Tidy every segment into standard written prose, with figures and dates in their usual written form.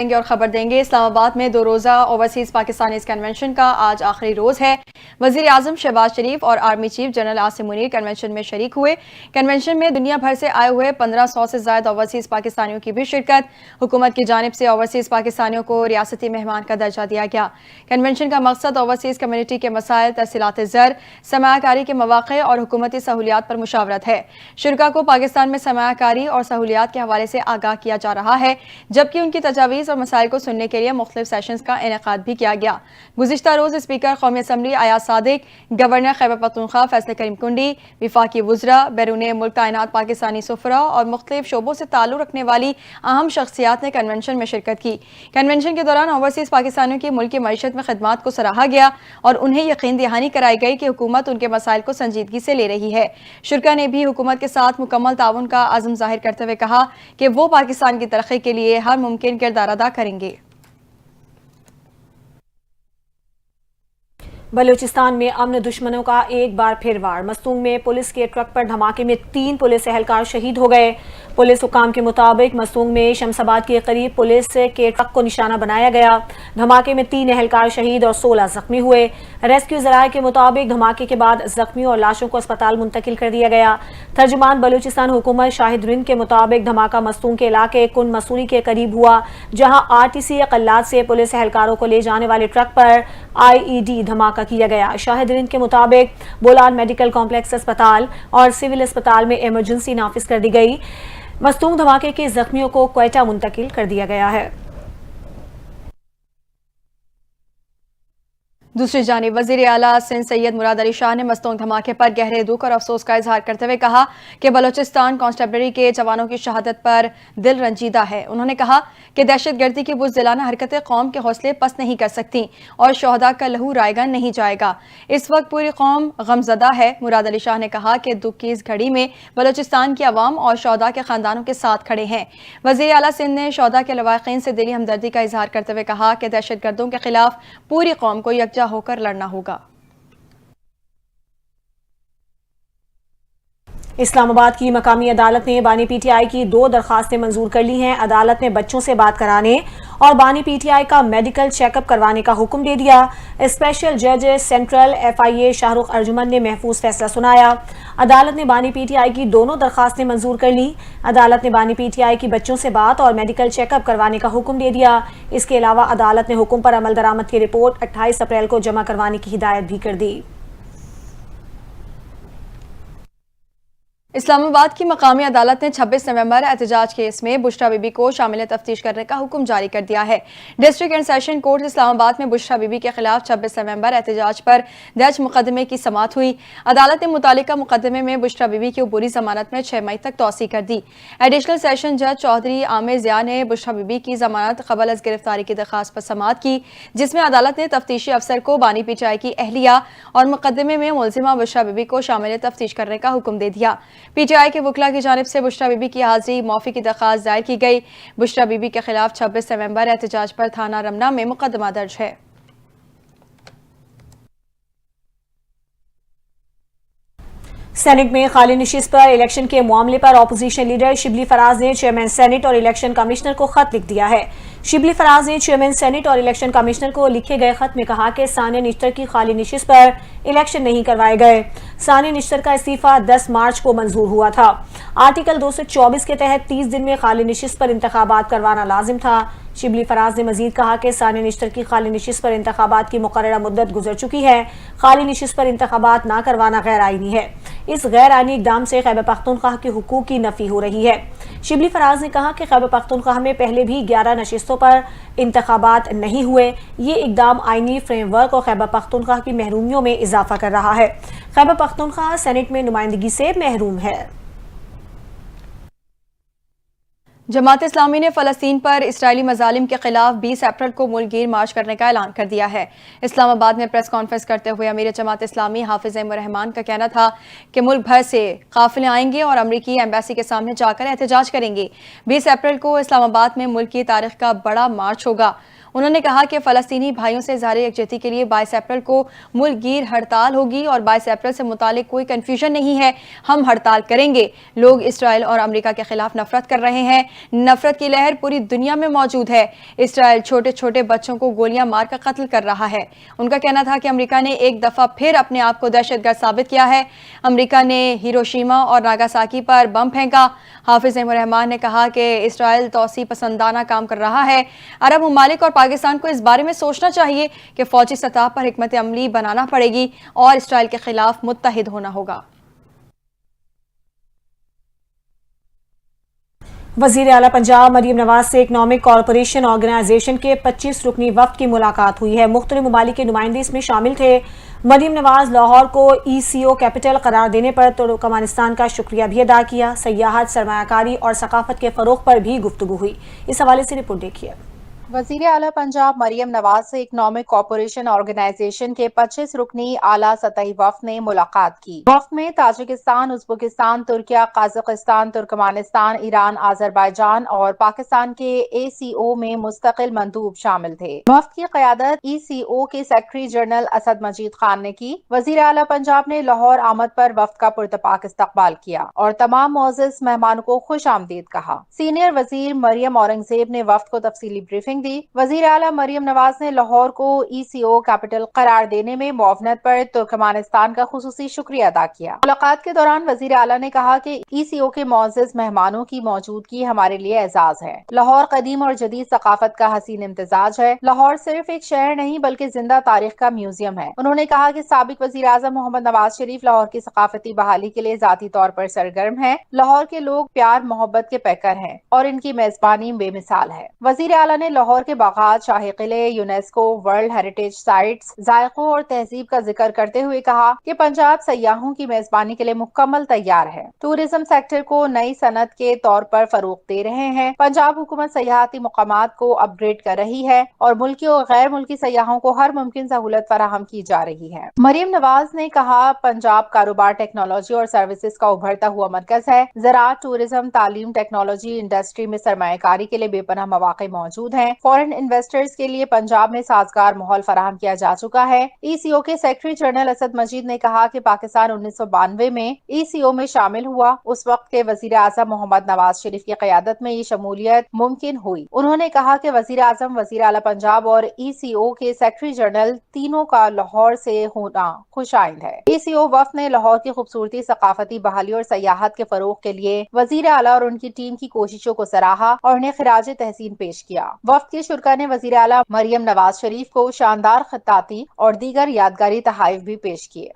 اور خبر دیں گے۔ اسلام آباد میں 2 روزہ اوورسیز پاکستانیز کنونشن کا آج آخری روز ہے۔ وزیر اعظم شہباز شریف اور army chief general Asim Munir convention میں شریک ہوئے۔ کنونشن میں دنیا بھر سے آئے ہوئے 1500 سے زائد اوورسیز پاکستانیوں کی بھی شرکت۔ حکومت کی جانب سے اوورسیز پاکستانیوں کو ریاستی مہمان کا درجہ دیا گیا۔ کنونشن کا مقصد اوورسیز کمیونٹی کے مسائل، ترسیلات زر، سرمایہ کاری کے مواقع اور حکومتی سہولیات پر مشاورت ہے۔ شرکاء کو پاکستان میں سرمایہ کاری اور سہولیات کے حوالے سے آگاہ کیا جا رہا ہے، جبکہ ان کی تجاویز اور مسائل کو سننے کے لیے مختلف سیشنز کا انعقاد بھی کیا گیا۔ گزشتہ روز اسپیکر قومی اسمبلی ایاز صادق، گورنر خیبر پختونخوا فیصل کریم کنڈی، وفاقی وزراء، بیرون ملک تعینات پاکستانی سفراء اور مختلف شعبوں سے تعلق رکھنے والی اہم شخصیات نے کنونشن میں شرکت کی۔ کنونشن کے دوران اوورسیز پاکستانیوں کی ملکی معیشت میں خدمات کو سراہا گیا اور انہیں یقین دہانی کرائی گئی کہ حکومت ان کے مسائل کو سنجیدگی سے لے رہی ہے۔ شرکاء نے بھی حکومت کے ساتھ مکمل تعاون کا عزم ظاہر کرتے ہوئے کہا کہ وہ پاکستان کی ترقی کے لیے ہر ممکن کردار ادا کریں گے۔ بلوچستان میں امن دشمنوں کا ایک بار پھر وار۔ مستونگ میں پولیس کے ٹرک پر دھماکے میں 3 پولیس اہلکار شہید ہو گئے۔ پولیس حکام کے مطابق مستونگ میں شمس آباد کے قریب پولیس کے ٹرک کو نشانہ بنایا گیا۔ دھماکے میں 3 اہلکار شہید اور 16 زخمی ہوئے۔ ریسکیو ذرائع کے مطابق دھماکے کے بعد زخمیوں اور لاشوں کو اسپتال منتقل کر دیا گیا۔ ترجمان بلوچستان حکومت شاہد رند کے مطابق دھماکہ مستونگ کے علاقے کن مسوری کے قریب ہوا، جہاں RTC اقلات سے پولیس اہلکاروں کو لے جانے والے ٹرک پر IED دھماکہ کیا گیا۔ شاہد رند کے مطابق بولان میڈیکل کمپلیکس اسپتال اور سول اسپتال میں ایمرجنسی نافذ کر دی گئی۔ مستونگ دھماکے کے زخمیوں کو کوئٹہ منتقل کر دیا گیا ہے۔ دوسری جانب وزیر اعلیٰ سندھ سید مراد علی شاہ نے مستونگ دھماکے پر گہرے دکھ اور افسوس کا اظہار کرتے ہوئے کہا کہ بلوچستان کانسٹیبلری کے جوانوں کی شہادت پر دل رنجیدہ ہے۔ انہوں نے کہا کہ دہشت گردی کی بزدلانہ حرکتیں قوم کے حوصلے پست نہیں کر سکتی اور شہداء کا لہو رائیگاں نہیں جائے گا۔ اس وقت پوری قوم غمزدہ ہے۔ مراد علی شاہ نے کہا کہ دکھ کی اس گھڑی میں بلوچستان کی عوام اور شہداء کے خاندانوں کے ساتھ کھڑے ہیں۔ وزیر اعلیٰ سندھ نے شہداء کے لواحقین سے دلی ہمدردی کا اظہار کرتے ہوئے کہا کہ دہشت گردوں کے خلاف پوری قوم کو یکجا ہو کر لڑنا ہوگا۔ اسلام آباد کی مقامی عدالت نے بانی PTI کی 2 درخواستیں منظور کر لی ہیں۔ عدالت نے بچوں سے بات کرانے اور بانی PTI کا میڈیکل چیک اپ کروانے کا حکم دے دیا۔ اسپیشل جج سینٹرل FIA شاہ رخ ارجمن نے محفوظ فیصلہ سنایا۔ عدالت نے بانی PTI کی دونوں درخواستیں منظور کر لی۔ عدالت نے بانی PTI کی بچوں سے بات اور میڈیکل چیک اپ کروانے کا حکم دے دیا۔ اس کے علاوہ عدالت نے حکم پر عمل درآمد کی رپورٹ 28 اپریل کو جمع کروانے کی ہدایت بھی کر دی۔ اسلام آباد کی مقامی عدالت نے 26 نومبر احتجاج کیس میں بشریٰ بی بی کو شامل تفتیش کرنے کا حکم جاری کر دیا ہے۔ ڈسٹرکٹ اینڈ سیشن کورٹ اسلام آباد میں بشریٰ بی بی کے خلاف 26 نومبر احتجاج پر درج مقدمے کی سماعت ہوئی۔ عدالت نے متعلقہ مقدمے میں بشریٰ بی بی کی عبوری ضمانت میں 6 مئی تک توسیع کر دی۔ ایڈیشنل سیشن جج چودھری عامر ضیاء نے بشریٰ بی بی کی ضمانت قبل از گرفتاری کی درخواست پر سماعت کی، جس میں عدالت نے تفتیشی افسر کو بانی PTI کی اہلیہ اور مقدمے میں ملزمہ بشریٰ بی بی کو شامل تفتیش کرنے کا حکم دے دیا۔ PTI کے وکلاء کی جانب سے بشریٰ بی بی کی حاضری معافی کی درخواست دائر کی گئی۔ بشریٰ بی بی کے خلاف 26 نومبر احتجاج پر تھانہ رمنا میں مقدمہ درج ہے۔ سینٹ میں خالی نشست پر الیکشن کے معاملے پر اپوزیشن لیڈر شبلی فراز نے چیئرمین سینٹ اور الیکشن کمشنر کو خط لکھ دیا ہے۔ شبلی فراز نے چیئرمین سینٹ اور الیکشن کمشنر کو لکھے گئے خط میں کہا کہ ثانیہ نشتر کی خالی نشست پر الیکشن نہیں کروائے گئے۔ ثانیہ نشتر کا استعفیٰ 10 مارچ کو منظور ہوا تھا۔ آرٹیکل 224 کے تحت 30 دن میں خالی نشست پر انتخابات کروانا لازم تھا۔ شبلی فراز نے مزید کہا کہ ثانیہ نشتر کی خالی نشست پر انتخابات کی مقررہ مدت گزر چکی ہے۔ خالی نشست پر انتخابات نہ کروانا غیر آئینی ہے۔ اس غیر آئینی اقدام سے خیبر پختونخوا کے حقوق کی نفی ہو رہی ہے۔ شبلی فراز نے کہا کہ خیبر پختونخوا میں پہلے بھی 11 نشستوں پر انتخابات نہیں ہوئے۔ یہ اقدام آئینی فریم ورک اور خیبر پختونخوا کی محرومیوں میں اضافہ کر رہا ہے۔ خیبر پختونخوا سینٹ میں نمائندگی سے محروم ہے۔ جماعت اسلامی نے فلسطین پر اسرائیلی مظالم کے خلاف 20 اپریل کو ملک گیر مارچ کرنے کا اعلان کر دیا ہے۔ اسلام آباد میں پریس کانفرنس کرتے ہوئے امیر جماعت اسلامی حافظ ام الرحمان کا کہنا تھا کہ ملک بھر سے قافلے آئیں گے اور امریکی ایمبیسی کے سامنے جا کر احتجاج کریں گے۔ 20 اپریل کو اسلام آباد میں ملک کی تاریخ کا بڑا مارچ ہوگا۔ انہوں نے کہا کہ فلسطینی بھائیوں سے اظہار یکجہتی کے لیے 22 اپریل کو ملک گیر ہڑتال ہوگی اور 22 اپریل سے متعلق کوئی کنفیوژن نہیں ہے، ہم ہڑتال کریں گے۔ لوگ اسرائیل اور امریکہ کے خلاف نفرت کر رہے ہیں، نفرت کی لہر پوری دنیا میں موجود ہے۔ اسرائیل چھوٹے چھوٹے بچوں کو گولیاں مار کر قتل کر رہا ہے۔ ان کا کہنا تھا کہ امریکہ نے ایک دفعہ پھر اپنے آپ کو دہشت گرد ثابت کیا ہے۔ امریکہ نے ہیروشیما اور ناگاساکی پر بم پھینکا۔ حافظ نعیم الرحمان نے کہا کہ اسرائیل توسیع پسندانہ کام کر رہا ہے۔ عرب ممالک اور پاکستان کو اس بارے میں سوچنا چاہیے کہ فوجی سطح پر حکمت عملی بنانا پڑے گی اور اسرائیل کے خلاف متحد ہونا ہوگا۔ وزیر اعلیٰ پنجاب مریم نواز سے اکنامک کارپوریشن آرگنائزیشن کے 25 رکنی وفد کی ملاقات ہوئی ہے۔ مختلف ممالک کے نمائندے اس میں شامل تھے۔ مریم نواز لاہور کو ECO کیپٹل قرار دینے پر ترکمانستان کا شکریہ بھی ادا کیا۔ سیاحت، سرمایہ کاری اور ثقافت کے فروغ پر بھی گفتگو ہوئی۔ اس حوالے سے رپورٹ دیکھیے۔ وزیر اعلیٰ پنجاب مریم نواز سے اکنامک کارپوریشن آرگنائزیشن کے 25 رکنی اعلیٰ سطحی وفد نے ملاقات کی۔ وفد میں Tajikistan, Uzbekistan, Türkiye, Kazakhstan, Turkmenistan, Iran, Azerbaijan اور پاکستان کے ACO میں مستقل مندوب شامل تھے۔ وفد کی قیادت ECO کے سیکرٹری جنرل اسد مجید خان نے کی۔ وزیر اعلیٰ پنجاب نے لاہور آمد پر وفد کا پرتپاک استقبال کیا اور تمام معزز مہمانوں کو خوش آمدید کہا۔ سینئر وزیر مریم اورنگزیب نے وفد کو تفصیلی بریفنگ دی۔ وزیر اعلیٰ مریم نواز نے لاہور کو ECO کیپٹل قرار دینے میں معاونت پر ترکمانستان کا خصوصی شکریہ ادا کیا۔ ملاقات کے دوران وزیر اعلیٰ نے کہا کہ ECO کے معزز مہمانوں کی موجودگی ہمارے لیے اعزاز ہے۔ لاہور قدیم اور جدید ثقافت کا حسین امتزاج ہے۔ لاہور صرف ایک شہر نہیں بلکہ زندہ تاریخ کا میوزیم ہے۔ انہوں نے کہا کہ سابق وزیر اعظم محمد نواز شریف لاہور کی ثقافتی بحالی کے لیے ذاتی طور پر سرگرم ہیں۔ لاہور کے لوگ پیار محبت کے پیکر ہیں اور ان کی میزبانی بے مثال ہے۔ وزیر اعلیٰ نے لاہور کے باغات، شاہی قلعے، یونیسکو ورلڈ ہیریٹیج سائٹس، ذائقوں اور تہذیب کا ذکر کرتے ہوئے کہا کہ پنجاب سیاحوں کی میزبانی کے لیے مکمل تیار ہے۔ ٹورزم سیکٹر کو نئی صنعت کے طور پر فروغ دے رہے ہیں۔ پنجاب حکومت سیاحتی مقامات کو اپ گریڈ کر رہی ہے اور ملکی اور غیر ملکی سیاحوں کو ہر ممکن سہولت فراہم کی جا رہی ہے۔ مریم نواز نے کہا پنجاب کاروبار، ٹیکنالوجی اور سروسز کا ابھرتا ہوا مرکز ہے۔ زراعت، ٹورزم، تعلیم، ٹیکنالوجی، انڈسٹری میں سرمایہ کاری کے لیے بے پناہ مواقع موجود ہیں۔ فارن انویسٹرز کے لیے پنجاب میں سازگار ماحول فراہم کیا جا چکا ہے۔ ECO کے سیکرٹری جنرل اسد مجید نے کہا کہ پاکستان 1992 میں ECO میں شامل ہوا۔ اس وقت کے وزیر اعظم محمد نواز شریف کی قیادت میں یہ شمولیت ممکن ہوئی۔ انہوں نے کہا کہ وزیر اعظم، وزیر اعلیٰ پنجاب اور ECO کے سیکرٹری جنرل تینوں کا لاہور سے ہونا خوش آئند ہے۔ ECO وفد نے لاہور کی خوبصورتی، ثقافتی بحالی اور سیاحت کے فروغ کے لیے وزیر اعلیٰ اور ان کی ٹیم کی کوششوں کو سراہا اور انہیں خراج تحسین پیش کیا۔ وفد کے شرکاء نے وزیر اعلیٰ مریم نواز شریف کو شاندار خطاطی اور دیگر یادگاری تحائف بھی پیش کیے۔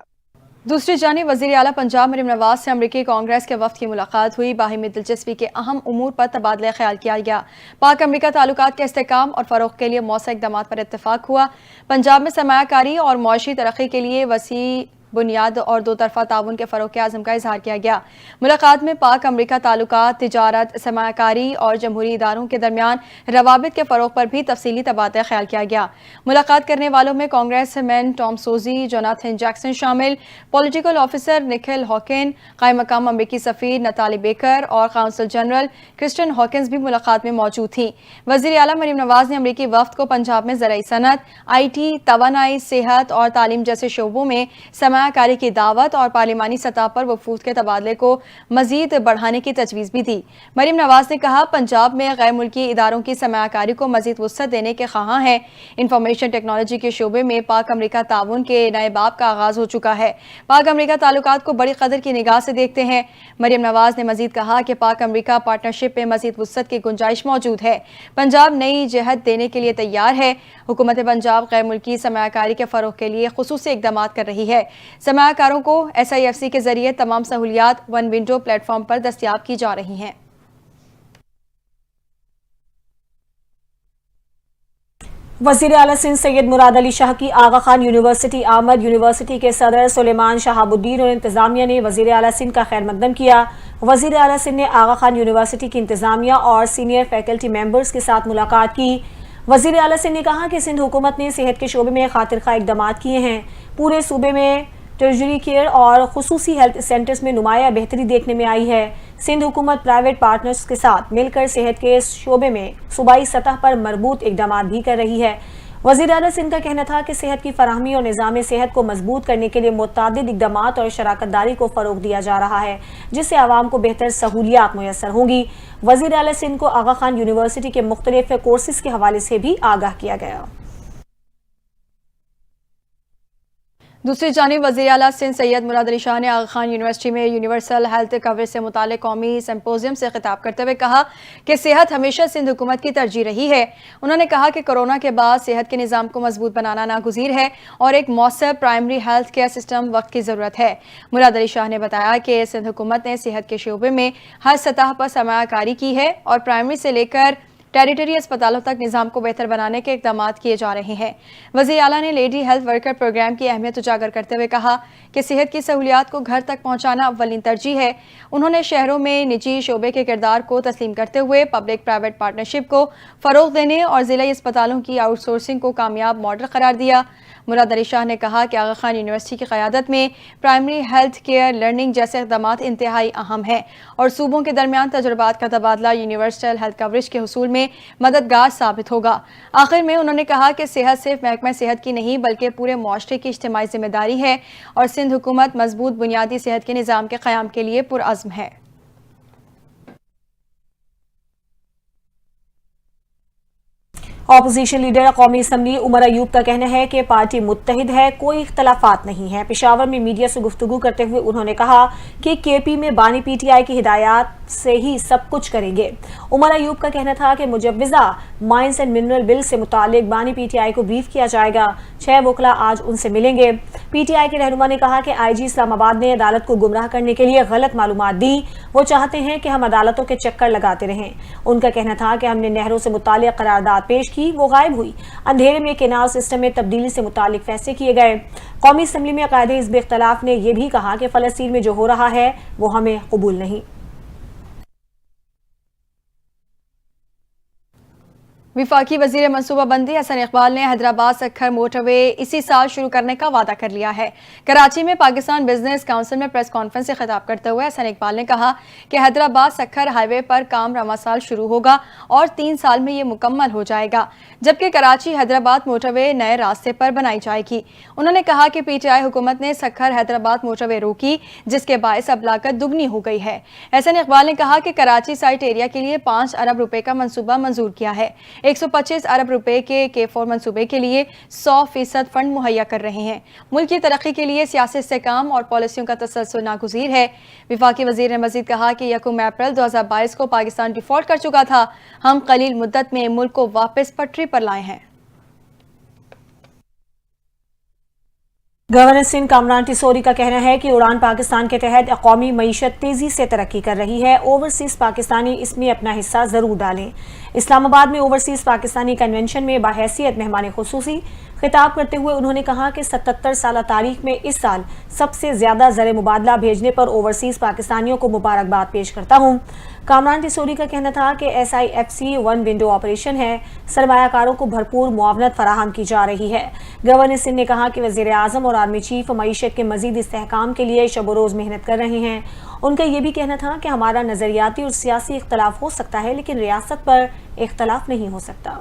دوسری جانب وزیر اعلیٰ پنجاب مریم نواز سے امریکی کانگریس کے وفد کی ملاقات ہوئی۔ باہمی دلچسپی کے اہم امور پر تبادلہ خیال کیا گیا۔ پاک امریکہ تعلقات کے استحکام اور فروغ کے لیے موثر اقدامات پر اتفاق ہوا۔ پنجاب میں سرمایہ کاری اور معاشی ترقی کے لیے وسیع بنیاد اور دو طرفہ تعاون کے فروغ کے عزم کا اظہار کیا گیا۔ ملاقات میں پاک امریکہ تعلقات، تجارت، سرمایہ کاری اور جمہوری اداروں کے درمیان روابط کے فروغ پر بھی تفصیلی تبادلہ خیال کیا گیا۔ ملاقات کرنے والوں میں کانگریس مین ٹام سوزی، جوناتھن جیکسن شامل، پولیٹیکل آفیسر نکھل ہاکن، قائم مقام امریکی سفیر نتالی بیکر اور قونصل جنرل کرسٹن ہاکنز بھی ملاقات میں موجود تھیں۔ وزیر اعلیٰ مریم نواز نے امریکی وفد کو پنجاب میں زرعی صنعت، IT، توانائی، صحت اور تعلیم جیسے شعبوں میں سرمایہ کاری کی دعوت اور پارلیمانی سطح پر وفود کے تبادلے کو مزید بڑھانے کی تجویز بھی دی۔ مریم نواز نے کہا پنجاب میں غیر ملکی اداروں کی سرمایہ کاری کو مزید وسعت دینے کے خواہاں ہیں۔ انفارمیشن ٹیکنالوجی کے شعبے میں پاک امریکہ تعاون کے نئے باب کا آغاز ہو چکا ہے۔ پاک امریکہ تعلقات کو بڑی قدر کی نگاہ سے دیکھتے ہیں۔ مریم نواز نے مزید کہا کہ پاک امریکہ پارٹنرشپ میں مزید وسعت کی گنجائش موجود ہے۔ پنجاب نئی جہت دینے کے لیے تیار ہے۔ حکومت پنجاب غیر ملکی سرمایہ کاری کے فروغ کے لیے خصوصی اقدامات کر رہی ہے۔ سرمایہ کاروں کو SIFC کے ذریعے تمام سہولیات ون ونڈو پلیٹ فارم پر دستیاب کی جا رہی ہیں۔ وزیر اعلیٰ سندھ سید مراد علی شاہ کی آغا خان یونیورسٹی آمد۔ یونیورسٹی کے صدر سلیمان شہاب الدین اور انتظامیہ نے وزیر اعلیٰ سندھ کا خیر مقدم کیا۔ وزیر اعلیٰ سندھ نے آغا خان یونیورسٹی کی انتظامیہ اور سینئر فیکلٹی ممبرز کے ساتھ ملاقات کی۔ وزیر اعلیٰ سندھ نے کہا کہ سندھ حکومت نے صحت کے شعبے میں خاطر خواہ اقدامات کیے ہیں۔ پورے صوبے میں ٹرجری کیئر اور خصوصی ہیلتھ سینٹرز میں نمایاں بہتری دیکھنے میں آئی ہے۔ سندھ حکومت پرائیویٹ پارٹنرز کے ساتھ مل کر صحت کے شعبے میں صوبائی سطح پر مربوط اقدامات بھی کر رہی ہے۔ وزیر اعلیٰ سندھ کا کہنا تھا کہ صحت کی فراہمی اور نظام صحت کو مضبوط کرنے کے لیے متعدد اقدامات اور شراکت داری کو فروغ دیا جا رہا ہے، جس سے عوام کو بہتر سہولیات میسر ہوں گی۔ وزیر اعلیٰ سندھ کو آغا خان یونیورسٹی کے مختلف کورسز کے حوالے سے بھی آگاہ کیا گیا۔ دوسری جانب وزیر اعلیٰ سندھ سید مراد علی شاہ نے آغا خان یونیورسٹی میں یونیورسل ہیلتھ کوریج سے متعلق قومی سمپوزیم سے خطاب کرتے ہوئے کہا کہ صحت ہمیشہ سندھ حکومت کی ترجیح رہی ہے۔ انہوں نے کہا کہ کورونا کے بعد صحت کے نظام کو مضبوط بنانا ناگزیر ہے اور ایک مؤثر پرائمری ہیلتھ کیئر سسٹم وقت کی ضرورت ہے۔ مراد علی شاہ نے بتایا کہ سندھ حکومت نے صحت کے شعبے میں ہر سطح پر سرمایہ کاری کی ہے اور پرائمری سے لے کر ٹیریٹری اسپتالوں تک نظام کو بہتر بنانے کے اقدامات کیے جا رہے ہیں۔ وزیر اعلیٰ نے لیڈی ہیلتھ ورکر پروگرام کی اہمیت اجاگر کرتے ہوئے کہا کہ صحت کی سہولیات کو گھر تک پہنچانا اولین ترجیح ہے۔ انہوں نے شہروں میں نجی شعبے کے کردار کو تسلیم کرتے ہوئے پبلک پرائیویٹ پارٹنرشپ کو فروغ دینے اور ضلعی اسپتالوں کی آؤٹ سورسنگ کو کامیاب ماڈل قرار دیا۔ مراد علی شاہ نے کہا کہ آغا خان یونیورسٹی کی قیادت میں پرائمری ہیلتھ کیئر لرننگ جیسے اقدامات انتہائی اہم ہیں اور صوبوں کے درمیان تجربات کا تبادلہ یونیورسل ہیلتھ کوریج کے حصول میں مددگار ثابت ہوگا۔ آخر میں انہوں نے کہا کہ صحت صرف محکمہ صحت کی نہیں بلکہ پورے معاشرے کی اجتماعی ذمہ داری ہے اور سندھ حکومت مضبوط بنیادی صحت کے نظام کے قیام کے لیے پرعزم ہے۔ اپوزیشن لیڈر قومی اسمبلی عمر ایوب کا کہنا ہے کہ پارٹی متحد ہے، کوئی اختلافات نہیں ہیں۔ پشاور میں میڈیا سے گفتگو کرتے ہوئے انہوں نے کہا کہ کے پی میں بانی پی ٹی آئی کی ہدایات سے ہی سب کچھ کریں گے۔ عمر ایوب کا کہنا تھا کہ مجوزہ مائنز اینڈ منرل بل سے متعلق بانی پی ٹی آئی کو بریف کیا جائے گا۔ 6 وکلاء آج ان سے ملیں گے۔ پی ٹی آئی کے رہنما نے کہا کہ آئی جی اسلام آباد نے عدالت کو گمراہ کرنے کے لیے غلط معلومات دی، وہ چاہتے ہیں کہ ہم عدالتوں کے چکر لگاتے رہیں۔ ان کا کہنا تھا کہ ہم نے نہروں سے متعلق قرارداد پیش کی، وہ غائب ہوئی۔ اندھیرے میں کینال سسٹم میں تبدیلی سے متعلق فیصلے کیے گئے۔ قومی اسمبلی میں قائد حزب اختلاف نے یہ بھی کہا کہ فلسطین میں جو ہو رہا ہے وہ ہمیں قبول نہیں۔ وفاقی وزیر منصوبہ بندی حسن اقبال نے حیدرآباد سکھر موٹر وے اسی سال شروع کرنے کا وعدہ کر لیا ہے۔ کراچی میں پاکستان بزنس کونسل میں پریس کانفرنس سے خطاب کرتے ہوئے حسن اقبال نے کہا کہ حیدرآباد سکھر ہائی وے پر کام رواں سال شروع ہوگا اور 3 سال میں یہ مکمل ہو جائے گا، جبکہ کراچی حیدرآباد موٹر وے نئے راستے پر بنائی جائے گی۔ انہوں نے کہا کہ پی ٹی آئی حکومت نے سکھر حیدرآباد موٹر وے روکی، جس کے باعث اب لاگت دگنی ہو گئی ہے۔ حسن اقبال نے کہا کہ کراچی سائٹ ایریا کے لیے 5 ارب روپے کا منصوبہ منظور کیا ہے، 125 ارب روپے کے K4 منصوبے کے لیے 100% فنڈ مہیا کر رہے ہیں۔ ملک کی ترقی کے لیے سیاسی استحکام اور پالیسیوں کا تسلسل ناگزیر ہے۔ وفاقی وزیر نے مزید کہا کہ 1 اپریل 2022 کو پاکستان ڈیفالٹ کر چکا تھا، ہم قلیل مدت میں ملک کو واپس پٹری پر لائے ہیں۔ گورنر سندھ کامران ٹیسوری کا کہنا ہے کہ اڑان پاکستان کے تحت قومی معیشت تیزی سے ترقی کر رہی ہے، اوورسیز پاکستانی اس میں اپنا حصہ ضرور ڈالیں۔ اسلام آباد میں اوورسیز پاکستانی کنونشن میں بحیثیت مہمان خصوصی خطاب کرتے ہوئے انہوں نے کہا کہ 77 سالہ تاریخ میں اس سال سب سے زیادہ زر مبادلہ بھیجنے پر اوورسیز پاکستانیوں کو مبارکباد پیش کرتا ہوں۔ کامران ٹیسوری کا کہنا تھا کہ SIFC 1 ونڈو آپریشن ہے، سرمایہ کاروں کو بھرپور معاونت فراہم کی جا رہی ہے۔ گورنر سندھ نے کہا کہ وزیر اعظم اور آرمی چیف معیشت کے مزید استحکام کے لیے شب و روز محنت کر رہے ہیں۔ ان کا یہ بھی کہنا تھا کہ ہمارا نظریاتی اور سیاسی اختلاف ہو سکتا ہے لیکن ریاست پر اختلاف نہیں ہو سکتا۔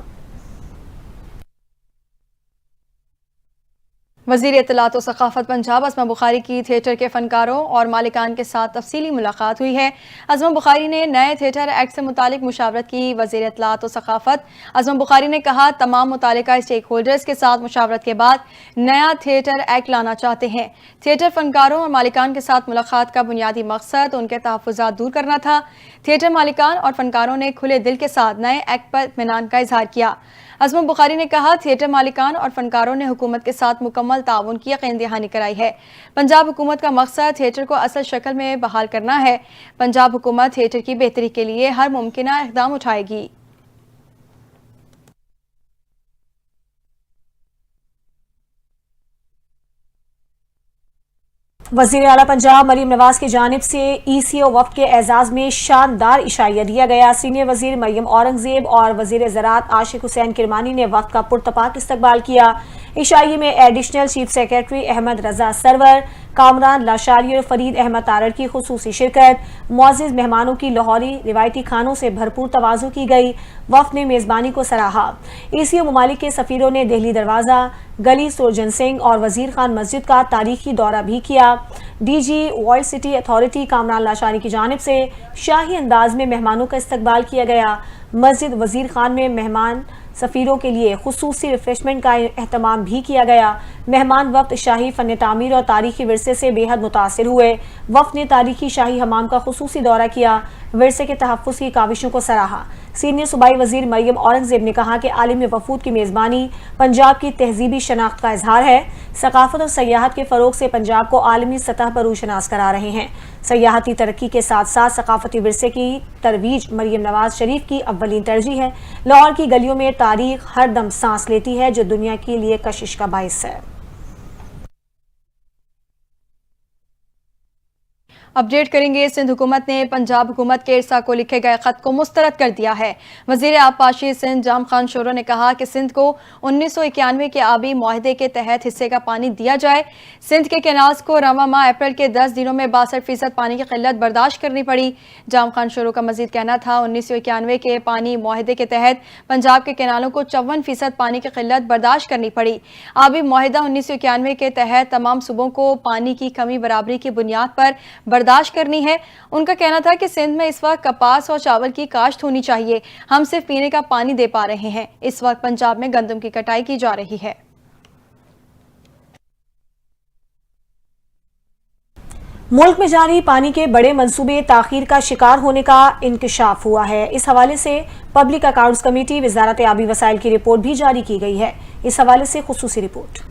وزیر اطلاعات و ثقافت پنجاب اسما بخاری کی تھیٹر کے فنکاروں اور مالکان کے ساتھ تفصیلی ملاقات ہوئی ہے۔ اسما بخاری نے نئے تھیٹر ایکٹ سے متعلق مشاورت کی۔ وزیر اطلاعات و ثقافت اسما بخاری نے کہا تمام متعلقہ اسٹیک ہولڈرز کے ساتھ مشاورت کے بعد نیا تھیٹر ایکٹ لانا چاہتے ہیں۔ تھیٹر فنکاروں اور مالکان کے ساتھ ملاقات کا بنیادی مقصد ان کے تحفظات دور کرنا تھا۔ تھیٹر مالکان اور فنکاروں نے کھلے دل کے ساتھ نئے ایکٹ پر اطمینان کا اظہار کیا۔ اسما بخاری نے کہا تھیٹر مالکان اور فنکاروں نے حکومت کے ساتھ مکمل تعاون کی یقین دہانی کرائی ہے۔ پنجاب حکومت کا مقصد تھیٹر کو اصل شکل میں بحال کرنا ہے۔ پنجاب حکومت تھیٹر کی بہتری کے لیے ہر ممکنہ اقدام اٹھائے گی۔ وزیر اعلیٰ پنجاب مریم نواز کی جانب سے ECO وفد کے اعزاز میں شاندار عشائیہ دیا گیا۔ سینئر وزیر مریم اورنگزیب اور وزیر زراعت عاشق حسین کرمانی نے وفد کا پرتپاک استقبال کیا۔ عشائیے میں additional chief secretary Ahmad Raza سرور، کامران لاشاری اور فرید احمد تارڑ کی خصوصی شرکت، معزز مہمانوں کی لاہوری روایتی کھانوں سے بھرپور تواضع کی گئی۔ وفد نے میزبانی کو سراہا۔ ایشیا ممالک کے سفیروں نے دہلی دروازہ، گلی سرجن سنگھ اور وزیر خان مسجد کا تاریخی دورہ بھی کیا۔ D G walled city authority Kamran Lashari کی جانب سے شاہی انداز میں مہمانوں کا استقبال کیا گیا۔ مسجد وزیر خان میں مہمان سفیروں کے لیے خصوصی ریفریشمنٹ کا اہتمام بھی کیا گیا۔ مہمان وفد شاہی فن تعمیر اور تاریخی ورثے سے بے حد متاثر ہوئے۔ وفد نے تاریخی شاہی حمام کا خصوصی دورہ کیا، ورثے کے تحفظ کی کاوشوں کو سراہا۔ سینئر صوبائی وزیر مریم اورنگزیب نے کہا کہ عالمی وفود کی میزبانی پنجاب کی تہذیبی شناخت کا اظہار ہے۔ ثقافت اور سیاحت کے فروغ سے پنجاب کو عالمی سطح پر روشناس کرا رہے ہیں۔ سیاحتی ترقی کے ساتھ ساتھ ثقافتی ورثے کی ترویج مریم نواز شریف کی اولین ترجیح ہے۔ لاہور کی گلیوں میں تاریخ ہر دم سانس لیتی ہے، جو دنیا کے لیے کشش کا باعث ہے۔ اپڈیٹ کریں گے، سندھ حکومت نے پنجاب حکومت کے ارسا کو لکھے گئے خط کو مسترد کر دیا ہے۔ وزیر آبپاشی سندھ جام خان شورو نے کہا کہ سندھ کو 1991 کے آبی معاہدے کے تحت حصے کا پانی دیا جائے۔ سندھ کے کینالز کو رواں ماہ اپریل کے 10 دنوں میں 62% پانی کی قلت برداشت کرنی پڑی۔ جام خان شورو کا مزید کہنا تھا 1991 کے پانی معاہدے کے تحت پنجاب کے کینالوں کو 54% پانی کی قلت برداشت کرنی پڑی۔ آبی معاہدہ 1991 کے تحت تمام صوبوں کو پانی کی کمی برابری کی بنیاد پر برداشت کرنی ہے۔ ان کا کہنا تھا کہ سندھ میں اس وقت کپاس اور چاول کی کاشت ہونی چاہیے، ہم صرف پینے کا پانی دے پا رہے ہیں۔ اس وقت پنجاب میں گندم کی کٹائی کی جا رہی ہے۔ ملک میں جاری پانی کے بڑے منصوبے تاخیر کا شکار ہونے کا انکشاف ہوا ہے۔ اس حوالے سے پبلک اکاؤنٹس کمیٹی وزارت آبی وسائل کی رپورٹ بھی جاری کی گئی ہے۔ اس حوالے سے خصوصی رپورٹ۔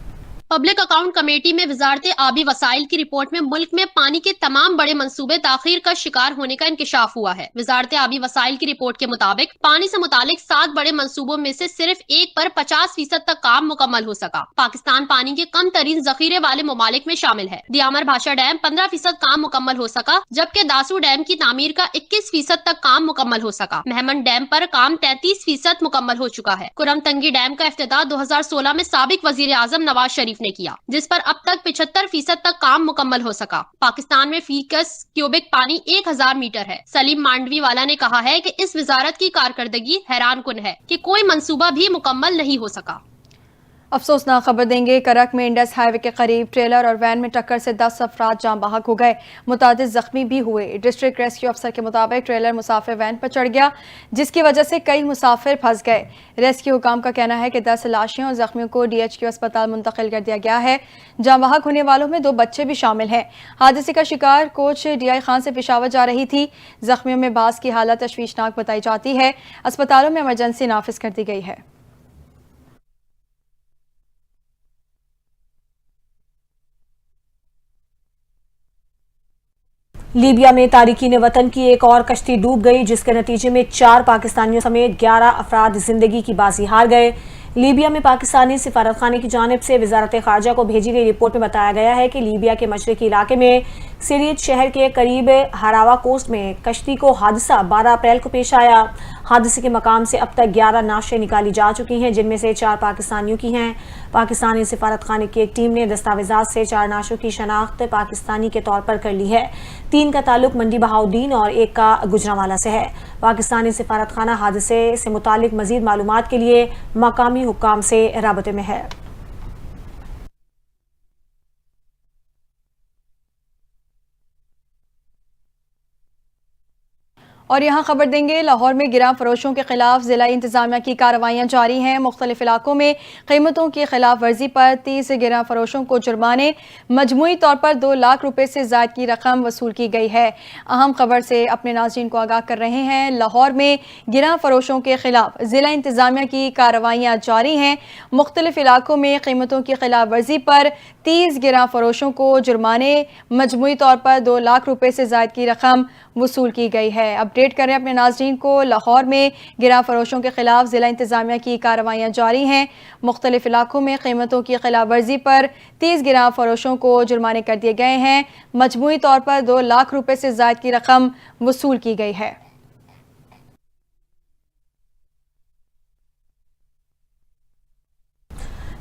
پبلک اکاؤنٹ کمیٹی میں وزارت آبی وسائل کی رپورٹ میں ملک میں پانی کے تمام بڑے منصوبے تاخیر کا شکار ہونے کا انکشاف ہوا ہے۔ وزارت آبی وسائل کی رپورٹ کے مطابق پانی سے متعلق 7 بڑے منصوبوں میں سے صرف ایک پر 50% تک کام مکمل ہو سکا۔ پاکستان پانی کے کم ترین ذخیرے والے ممالک میں شامل ہے۔ دیامر بھاشا ڈیم 15% کام مکمل ہو سکا، جبکہ داسو ڈیم کی تعمیر کا 21% تک کام مکمل ہو سکا۔ مہمن ڈیم پر کام 33% مکمل ہو چکا ہے۔ کرم تنگی ڈیم کا افتتاح 2016 میں سابق وزیر اعظم نواز شریف نے کیا، جس پر اب تک 75% تک کام مکمل ہو سکا۔ پاکستان میں فی کس کیوبک پانی 1000 میٹر ہے۔ سلیم مانڈوی والا نے کہا ہے کہ اس وزارت کی کارکردگی حیران کن ہے کہ کوئی منصوبہ بھی مکمل نہیں ہو سکا۔ افسوسناک خبر دیں گے، کرک میں انڈس ہائی وے کے قریب ٹریلر اور وین میں ٹکر سے 10 افراد جاں بحق ہو گئے، متعدد زخمی بھی ہوئے۔ ڈسٹرکٹ ریسکیو افسر کے مطابق ٹریلر مسافر وین پر چڑھ گیا، جس کی وجہ سے کئی مسافر پھنس گئے۔ ریسکیو حکام کا کہنا ہے کہ 10 لاشیں اور زخمیوں کو DHQ اسپتال منتقل کر دیا گیا ہے۔ جاں بحق ہونے والوں میں 2 بچے بھی شامل ہیں۔ حادثے کا شکار کوچ DI خان سے پشاور جا رہی تھی۔ زخمیوں میں بعض کی حالت تشویشناک بتائی جاتی ہے۔ اسپتالوں میں ایمرجنسی نافذ کر دی گئی ہے۔ لیبیا میں تارکین وطن کی ایک اور کشتی ڈوب گئی، جس کے نتیجے میں 4 پاکستانیوں سمیت 11 افراد زندگی کی بازی ہار گئے۔ لیبیا میں پاکستانی سفارت خانے کی جانب سے وزارت خارجہ کو بھیجی گئی رپورٹ میں بتایا گیا ہے کہ لیبیا کے مشرقی علاقے میں سیریت شہر کے قریب ہراوا کوسٹ میں کشتی کو حادثہ 12 اپریل کو پیش آیا۔ حادثے کے مقام سے اب تک 11 نعشیں نکالی جا چکی ہیں، جن میں سے 4 پاکستانیوں کی ہیں۔ پاکستانی سفارت خانے کی ایک ٹیم نے دستاویزات سے 4 نعشوں کی شناخت پاکستانی کے طور پر کر لی ہے۔ 3 کا تعلق منڈی بہاؤدین اور 1 کا گجرانوالہ سے ہے۔ پاکستانی سفارت خانہ حادثے سے متعلق مزید معلومات کے لیے مقامی حکام سے رابطے میں ہے۔ اور یہاں خبر دیں گے، لاہور میں گراں فروشوں کے خلاف ضلعی انتظامیہ کی کارروائیاں جاری ہیں۔ مختلف علاقوں میں قیمتوں کی خلاف ورزی پر 30 گراں فروشوں کو جرمانے، مجموعی طور پر 2 لاکھ روپے سے زائد کی رقم وصول کی گئی ہے۔ اہم خبر سے اپنے ناظرین کو آگاہ کر رہے ہیں، لاہور میں گراں فروشوں کے خلاف ضلع انتظامیہ کی کارروائیاں جاری ہیں۔ مختلف علاقوں میں قیمتوں کی خلاف ورزی پر 30 گراں فروشوں کو جرمانے، مجموعی طور پر 2 لاکھ روپے سے زائد کی رقم وصول کی گئی ہے۔ اپڈیٹ کریں اپنے ناظرین کو، لاہور میں گراں فروشوں کے خلاف ضلع انتظامیہ کی کارروائیاں جاری ہیں۔ مختلف علاقوں میں قیمتوں کی خلاف ورزی پر 30 گراں فروشوں کو جرمانے کر دیے گئے ہیں، مجموعی طور پر 2 لاکھ روپے سے زائد کی رقم وصول کی گئی ہے۔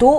2